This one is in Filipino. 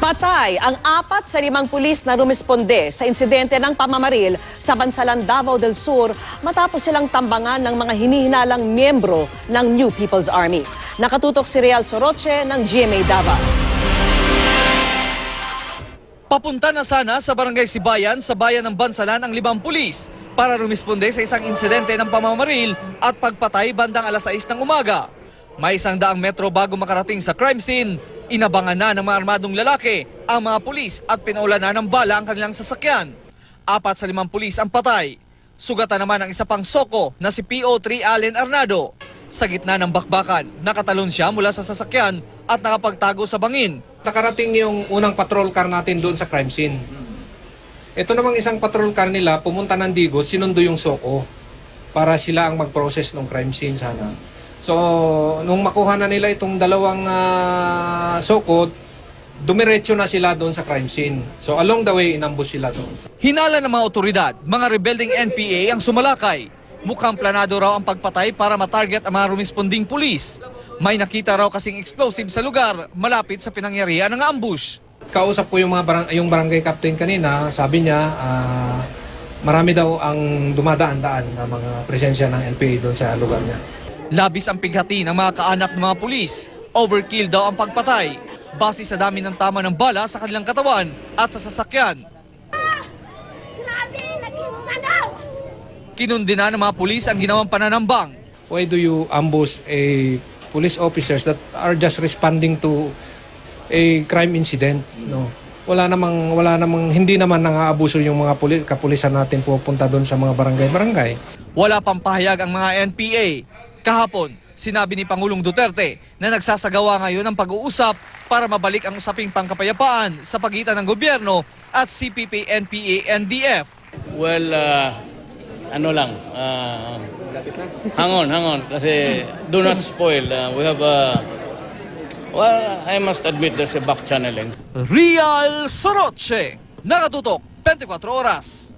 Patay ang 4 sa 5 pulis na rumisponde sa insidente ng pamamaril sa Bansalan, Davao del Sur matapos silang tambangan ng mga hinihinalang miyembro ng New People's Army. Nakatutok si Real Soroche ng GMA Davao. Papunta na sana sa Barangay Sibayan sa bayan ng Bansalan ang 5 pulis para rumisponde sa isang insidente ng pamamaril at pagpatay bandang alas 6 ng umaga. May 100 metro bago makarating sa crime scene, inabangan na ng mga armadong lalaki ang mga pulis at pinaulan na ng bala ang kanilang sasakyan. 4 sa 5 pulis ang patay. Sugatan naman ang isa pang soko na si PO3 Allen Arnado. Sa gitna ng bakbakan, nakatalon siya mula sa sasakyan at nakapagtago sa bangin. Nakarating yung unang patrol car natin doon sa crime scene. Ito namang isang patrol car nila, pumunta ng Digos, sinundo yung soko para sila ang mag-process ng crime scene sana. So, nung makuha na nila itong dalawang soko, dumiretso na sila doon sa crime scene. So, along the way, inambush sila doon. Hinala ng mga otoridad, mga rebelding NPA ang sumalakay. Mukhang planado raw ang pagpatay para matarget ang mga rumisponding pulis. May nakita raw kasing explosive sa lugar malapit sa pinangyarihan ng ambush. Kausap ko yung barangay captain kanina, sabi niya, marami daw ang dumadaan-daan na mga presensya ng NPA doon sa lugar niya. Labis ang pighati ng mga kaanak ng mga pulis. Overkill daw ang pagpatay. Base sa dami ng tama ng bala sa kanilang katawan at sa sasakyan. Kinundina ng mga pulis ang ginawang pananambang. Why do you ambush a police officers that are just responding to a crime incident? No. Wala namang hindi naman nang-aabuso yung mga kapulisan natin pupunta doon sa mga barangay-barangay. Wala pang pahayag ang mga NPA. Kahapon, sinabi ni Pangulong Duterte na nagsasagawa ngayon ng pag-uusap para mabalik ang usaping pangkapayapaan sa pagitan ng gobyerno at CPP, NPA, NDF. Well, hang on, kasi do not spoil. We have well, I must admit there's a back channeling. Real Soroche, nakatutok 24 oras.